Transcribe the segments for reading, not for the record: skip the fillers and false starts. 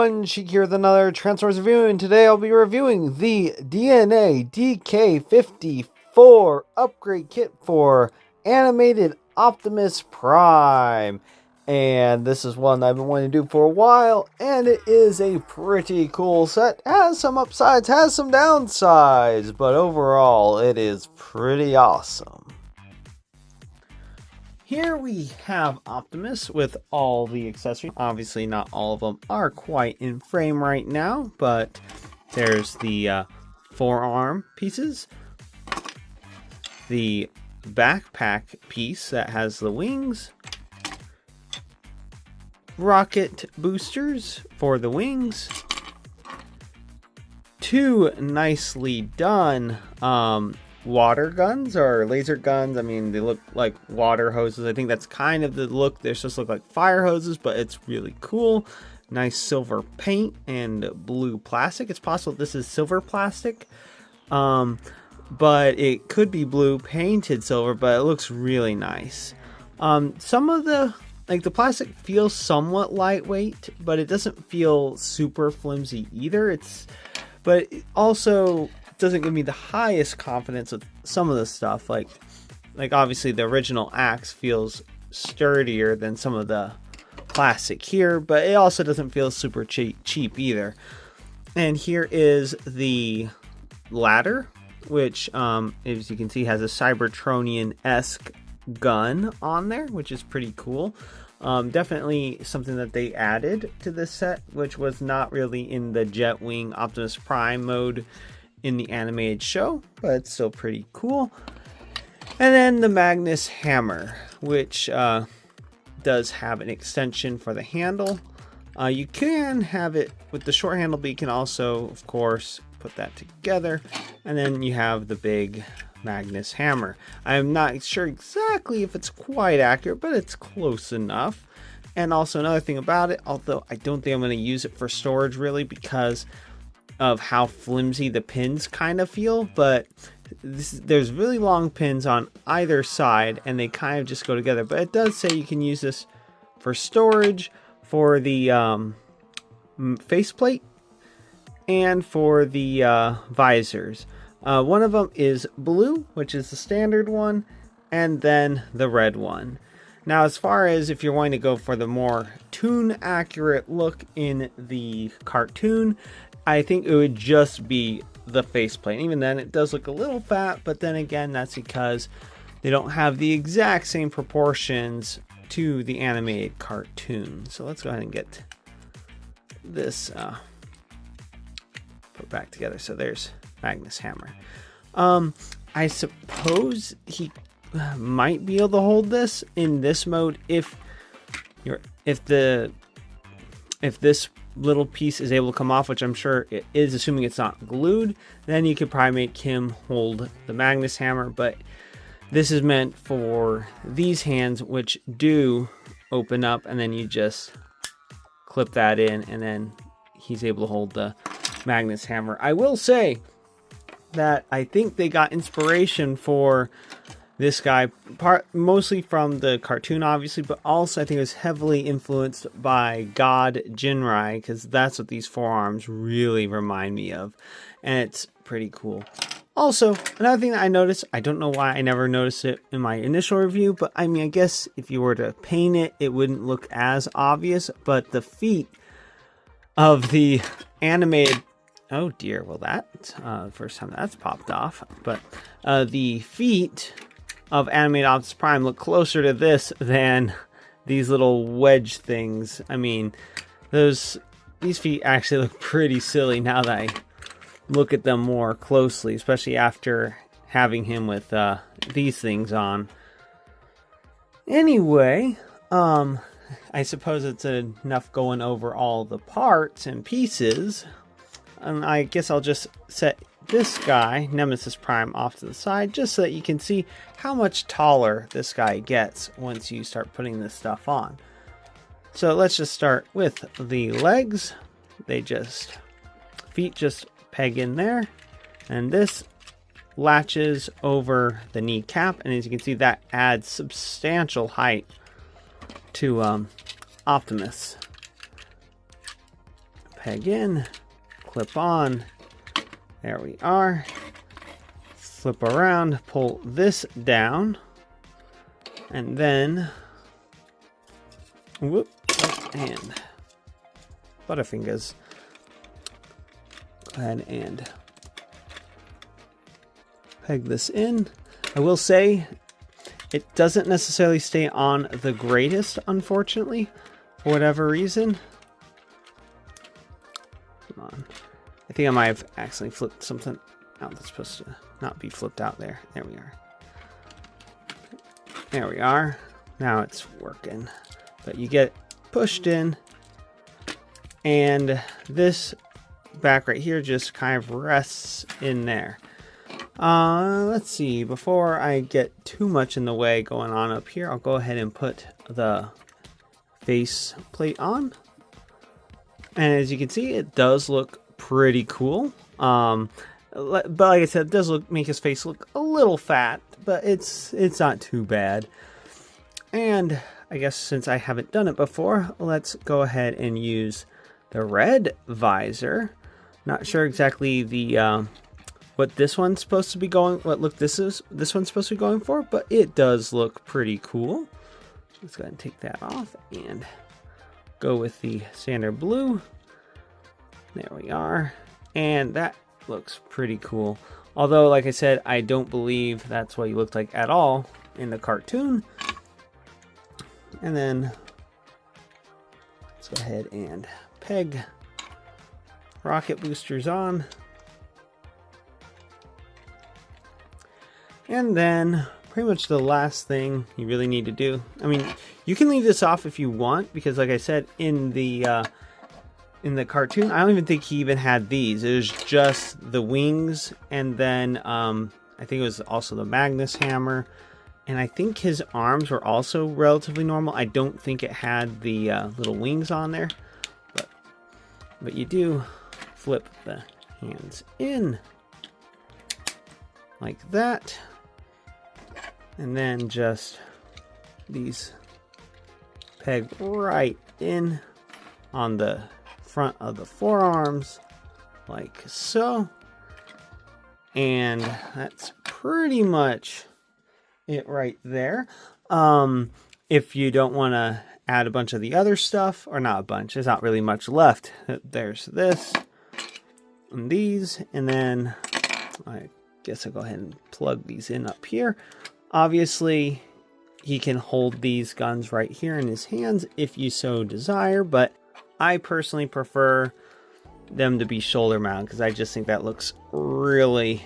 everyone, Sheik here with another Transformers review, and today I'll be reviewing the DNA DK-54 upgrade kit for animated Optimus Prime. And this is one I've been wanting to do for a while, and it is a pretty cool set. Has some upsides, has some downsides, but overall it is pretty awesome. Here we have Optimus with all the accessories. Obviously not all of them are quite in frame right now, but there's the forearm pieces, the backpack piece that has the wings, rocket boosters for the wings, two nicely done water guns or laser guns. I mean, they look like water hoses. I think that's kind of the look. They're supposed to look like fire hoses, but it's really cool. Nice silver paint and blue plastic. It's possible this is silver plastic, but it could be blue painted silver, but it looks really nice. Some of the plastic feels somewhat lightweight, but it doesn't feel super flimsy either. But it also doesn't give me the highest confidence with some of the stuff. Like obviously the original axe feels sturdier than some of the plastic here, but it also doesn't feel super cheap either. And here is the ladder, which as you can see has a Cybertronian-esque gun on there, which is pretty cool. Definitely something that they added to this set, which was not really in the Jetwing Optimus Prime mode in the animated show, but it's still pretty cool. And then the Magnus hammer, which does have an extension for the handle. You can have it with the short handle, but you can also, of course, put that together. And then you have the big Magnus hammer. I'm not sure exactly if it's quite accurate, but it's close enough. And also another thing about it, although I don't think I'm going to use it for storage really because of how flimsy the pins kind of feel, but there's really long pins on either side and they kind of just go together. But it does say you can use this for storage, for the faceplate, and for the visors. One of them is blue, which is the standard one, and then the red one. Now, as far as if you're wanting to go for the more toon accurate look in the cartoon, I think it would just be the faceplate. Even then, it does look a little fat, but then again, that's because they don't have the exact same proportions to the animated cartoon. So let's go ahead and get this put back together. So there's Magnus hammer. I suppose he might be able to hold this in this mode if this little piece is able to come off, which I'm sure it is, assuming it's not glued. Then you could probably make him hold the Magnus hammer, but this is meant for these hands, which do open up, and then you just clip that in, and then he's able to hold the Magnus hammer. I will say that I think they got inspiration for this guy mostly from the cartoon, obviously, but also I think it was heavily influenced by God Jinrai, because that's what these forearms really remind me of, and it's pretty cool. Also, another thing that I noticed, I don't know why I never noticed it in my initial review, but I mean, I guess if you were to paint it, it wouldn't look as obvious, but the feet of the animated, oh dear, well that, first time that's popped off, but the feet of animated Optimus Prime look closer to this than these little wedge things. I mean, these feet actually look pretty silly now that I look at them more closely, especially after having him with these things on. Anyway, I suppose it's enough going over all the parts and pieces, and I guess I'll just set this guy, Nemesis Prime, off to the side just so that you can see how much taller this guy gets once you start putting this stuff on. So let's just start with the legs. Feet just peg in there, and this latches over the kneecap, and as you can see, that adds substantial height to Optimus. peg in, clip on. There we are. Flip around, pull this down, and then whoop, and Butterfingers. Go ahead and peg this in. I will say it doesn't necessarily stay on the greatest, unfortunately, for whatever reason. Come on. I think I might have accidentally flipped something out that's supposed to not be flipped out there. There we are. There we are. Now it's working. But you get pushed in, and this back right here just kind of rests in there. Let's see, before I get too much in the way going on up here, I'll go ahead and put the face plate on. And as you can see, it does look pretty cool. But like I said, it does make his face look a little fat, but it's not too bad. And I guess since I haven't done it before, let's go ahead and use the red visor. Not sure exactly the what this one's supposed to be going. What look this one's supposed to be going for, but it does look pretty cool. Let's go ahead and take that off and go with the standard blue. There we are, and that looks pretty cool. Although, like I said, I don't believe that's what he looked like at all in the cartoon. And then let's go ahead and peg rocket boosters on. And then pretty much the last thing you really need to do, I mean, you can leave this off if you want, because like I said, in the cartoon, I don't even think he even had these. It was just the wings, and then I think it was also the Magnus hammer, and I think his arms were also relatively normal. I don't think it had the little wings on there, but you do flip the hands in like that, and then just these peg right in on the front of the forearms like so, and that's pretty much it right there. If you don't want to add a bunch of the other stuff, or not a bunch, there's not really much left. There's this and these, and then I guess I'll go ahead and plug these in up here. Obviously he can hold these guns right here in his hands if you so desire, but I personally prefer them to be shoulder mounted because I just think that looks really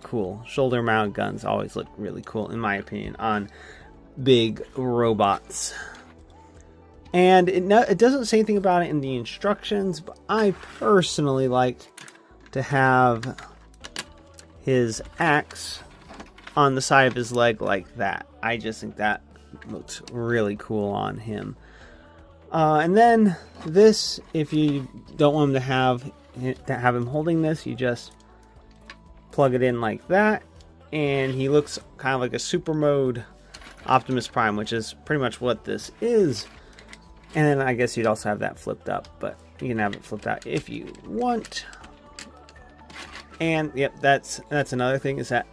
cool. Shoulder mounted guns always look really cool, in my opinion, on big robots. And it doesn't say anything about it in the instructions, but I personally like to have his axe on the side of his leg like that. I just think that looks really cool on him. And then this, if you don't want him to have him holding this, you just plug it in like that, and he looks kind of like a super mode Optimus Prime, which is pretty much what this is. And then I guess you'd also have that flipped up, but you can have it flipped out if you want. And yep, that's another thing, is that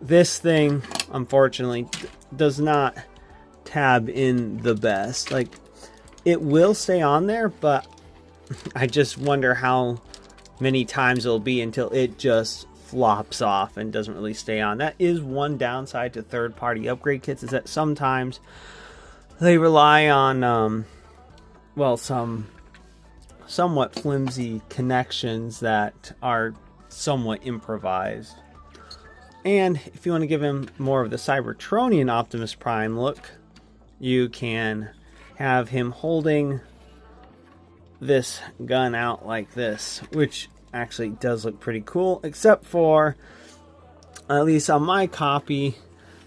this thing unfortunately does not tab in the best. Like, it will stay on there, but I just wonder how many times it'll be until it just flops off and doesn't really stay on. That is one downside to third-party upgrade kits, is that sometimes they rely on well, some somewhat flimsy connections that are somewhat improvised. And if you want to give him more of the Cybertronian Optimus Prime look, you can have him holding this gun out like this, which actually does look pretty cool, except for, at least on my copy,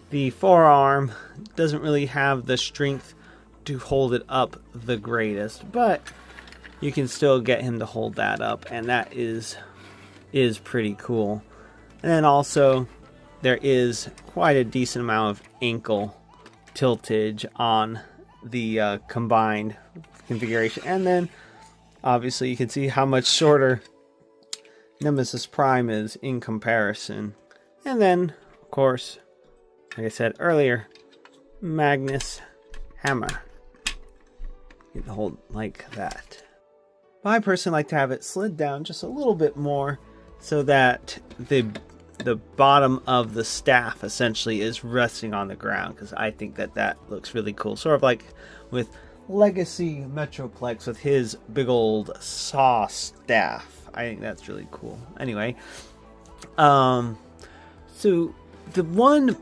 the forearm doesn't really have the strength to hold it up the greatest, but you can still get him to hold that up, and that is pretty cool. And then also there is quite a decent amount of ankle tiltage on the combined configuration. And then obviously you can see how much shorter Nemesis Prime is in comparison. And then, of course, like I said earlier, Magnus Hammer. You can hold like that. But I personally like to have it slid down just a little bit more so that the bottom of the staff essentially is resting on the ground, because I think that looks really cool. Sort of like with Legacy Metroplex with his big old saw staff. I think that's really cool. Anyway, so the one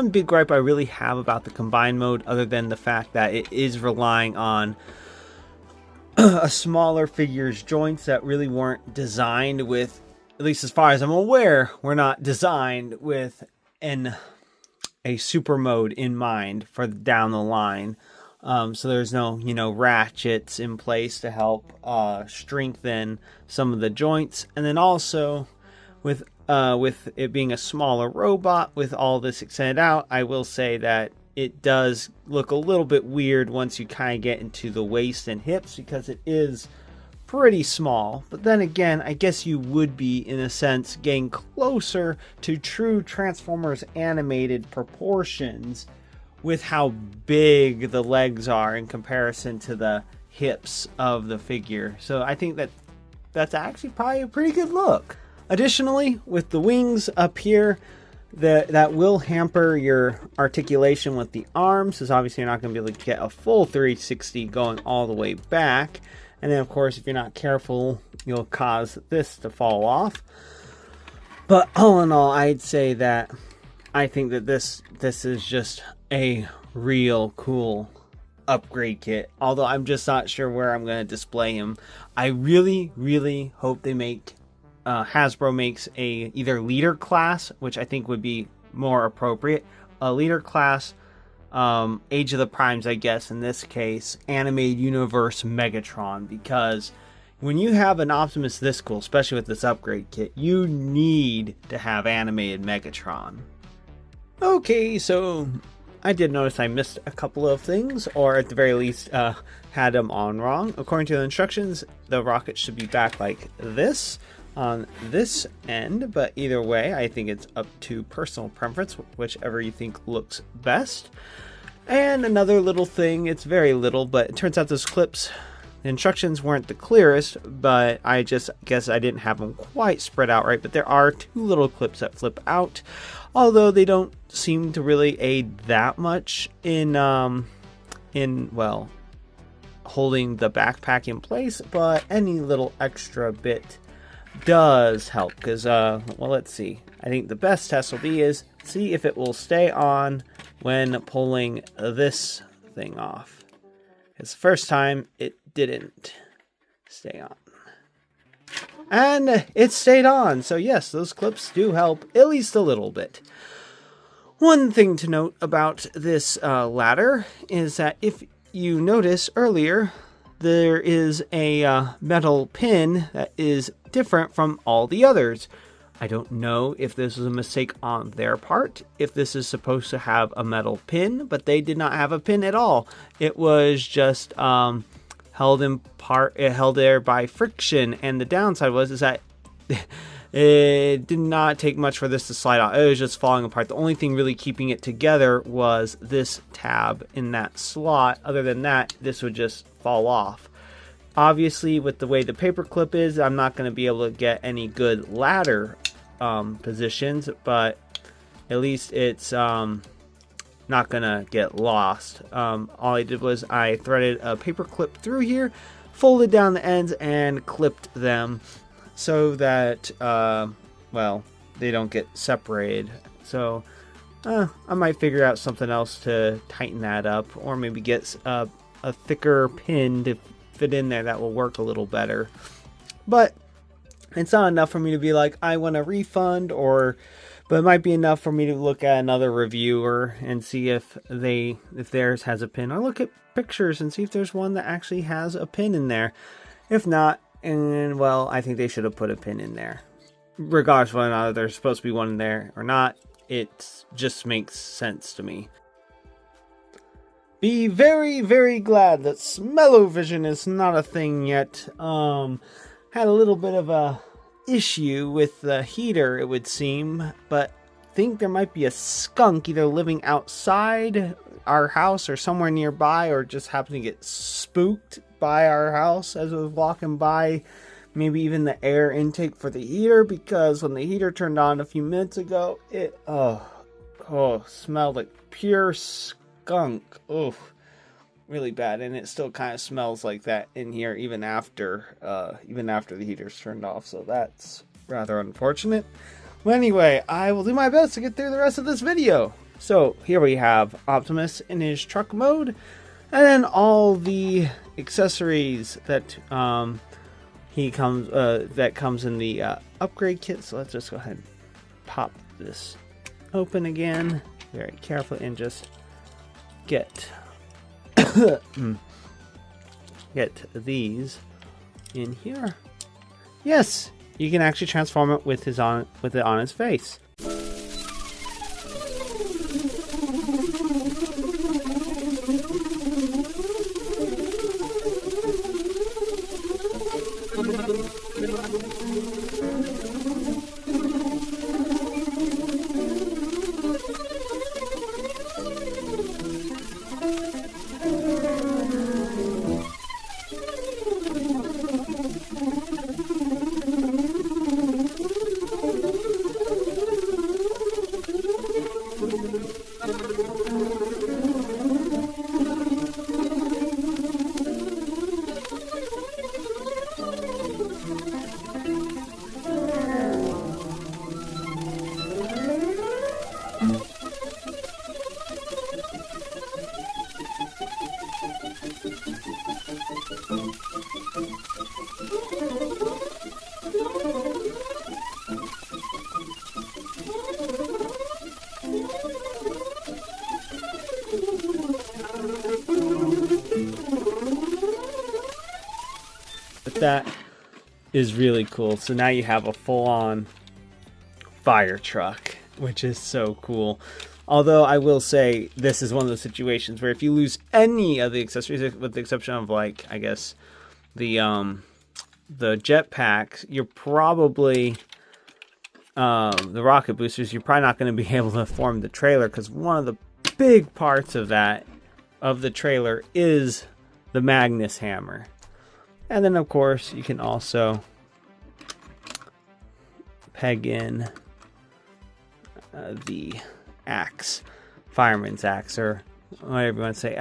big gripe I really have about the combined mode, other than the fact that it is relying on a smaller figure's joints that really weren't designed with, at least as far as I'm aware, were not designed with a super mode in mind for down the line. So there's no, ratchets in place to help strengthen some of the joints. And then also with it being a smaller robot with all this extended out, I will say that it does look a little bit weird once you kind of get into the waist and hips, because it is pretty small. But then again, I guess you would be, in a sense, getting closer to true Transformers animated proportions with how big the legs are in comparison to the hips of the figure. So I think that's actually probably a pretty good look. Additionally, with the wings up here, that will hamper your articulation with the arms, because obviously you're not going to be able to get a full 360 going all the way back. And then, of course, if you're not careful, you'll cause this to fall off. But all in all, I'd say that I think that this is just a real cool upgrade kit. Although I'm just not sure where I'm going to display him. I really, really hope they make Hasbro makes a either leader class, which I think would be more appropriate, a leader class, Age of the Primes, I guess in this case, Animated Universe Megatron, because when you have an Optimus this cool, especially with this upgrade kit, you need to have animated Megatron. Okay, so I did notice I missed a couple of things, or at the very least had them on wrong. According to the instructions, the rocket should be back like this on this end, but either way, I think it's up to personal preference, whichever you think looks best. And another little thing, it's very little, but it turns out those clips, the instructions weren't the clearest, but I just guess I didn't have them quite spread out right. But there are two little clips that flip out, although they don't seem to really aid that much in well, holding the backpack in place, but any little extra bit does help, because well, let's see. I think the best test will be is see if it will stay on when pulling this thing off. Because the first time it didn't stay on, and it stayed on. So yes, those clips do help at least a little bit. One thing to note about this ladder is that if you notice earlier, there is a metal pin that is different from all the others. I don't know if this was a mistake on their part, if this is supposed to have a metal pin, but they did not have a pin at all. It was just held there by friction, and the downside is that it did not take much for this to slide out. It was just falling apart. The only thing really keeping it together was this tab in that slot. Other than that, this would just fall off. Obviously, with the way the paperclip is, I'm not going to be able to get any good ladder positions, but at least it's not going to get lost. All I did was I threaded a paperclip through here, folded down the ends, and clipped them so that, well, they don't get separated. So I might figure out something else to tighten that up, or maybe get a thicker pin to fit in there that will work a little better. But it's not enough for me to be like, I want a refund, but it might be enough for me to look at another reviewer and see if theirs has a pin, or look at pictures and see if there's one that actually has a pin in there. If not, and well, I think they should have put a pin in there. Regardless of whether or not there's supposed to be one in there or not, it just makes sense to me. Be very, very glad that smell-o-vision is not a thing yet. Had a little bit of a issue with the heater, it would seem, but think there might be a skunk either living outside our house or somewhere nearby, or just happened to get spooked by our house as it was walking by. Maybe even the air intake for the heater, because when the heater turned on a few minutes ago, it smelled like pure skunk. Really bad, and it still kind of smells like that in here even after the heater's turned off. So that's rather unfortunate. Well, anyway, I will do my best to get through the rest of this video. So here we have Optimus in his truck mode, and then all the accessories that comes in the upgrade kit. So let's just go ahead and pop this open again very carefully and just get these in here. Yes, you can actually transform it with it on his face. But that is really cool. So now you have a full-on fire truck, which is so cool. Although I will say this is one of those situations where if you lose any of the accessories, with the exception of, like, I guess the jetpack, you're probably the rocket boosters, you're probably not going to be able to form the trailer, because one of the big parts of the trailer is the Magnus hammer. And then, of course, you can also peg in the axe, fireman's axe, or whatever you want to say.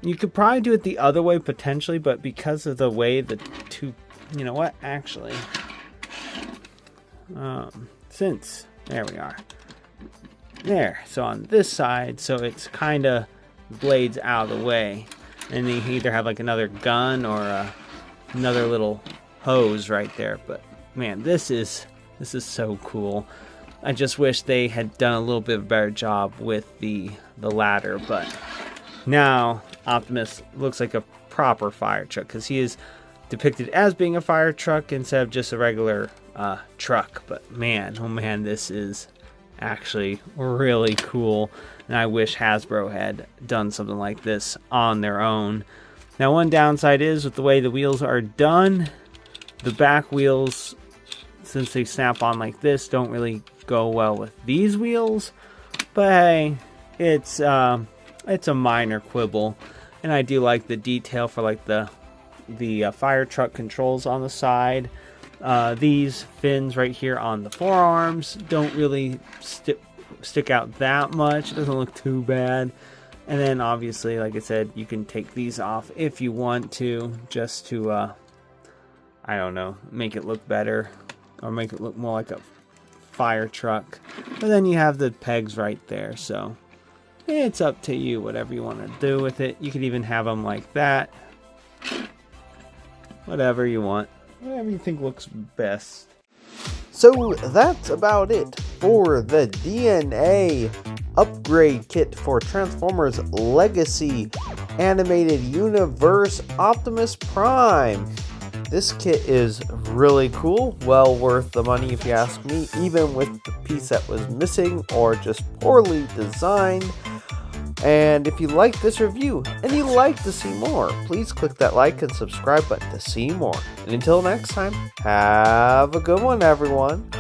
You could probably do it the other way potentially, but because of the way the two, you know what? Actually, since there we are, there. So on this side, so it's kind of blades out of the way, and you either have like another gun or another little hose right there. But man, this is so cool. I just wish they had done a little bit of a better job with the ladder. But now Optimus looks like a proper fire truck, because he is depicted as being a fire truck instead of just a regular truck. But man, oh man, this is actually really cool, and I wish Hasbro had done something like this on their own. Now, one downside is with the way the wheels are done, the back wheels, since they snap on like this, don't really go well with these wheels. But hey, it's a minor quibble, and I do like the detail for like the fire truck controls on the side. These fins right here on the forearms don't really stick out that much. It doesn't look too bad. And then obviously, like I said, you can take these off if you want to, just to, I don't know, make it look better, or make it look more like a fire truck. But then you have the pegs right there, so it's up to you, whatever you want to do with it. You could even have them like that. Whatever you want. Whatever you think looks best. So that's about it for the DNA upgrade kit for Transformers Legacy Animated Universe Optimus Prime. This kit is really cool, well worth the money if you ask me, even with the piece that was missing or just poorly designed. And if you like this review and you'd like to see more, please click that like and subscribe button to see more. And until next time, have a good one, everyone.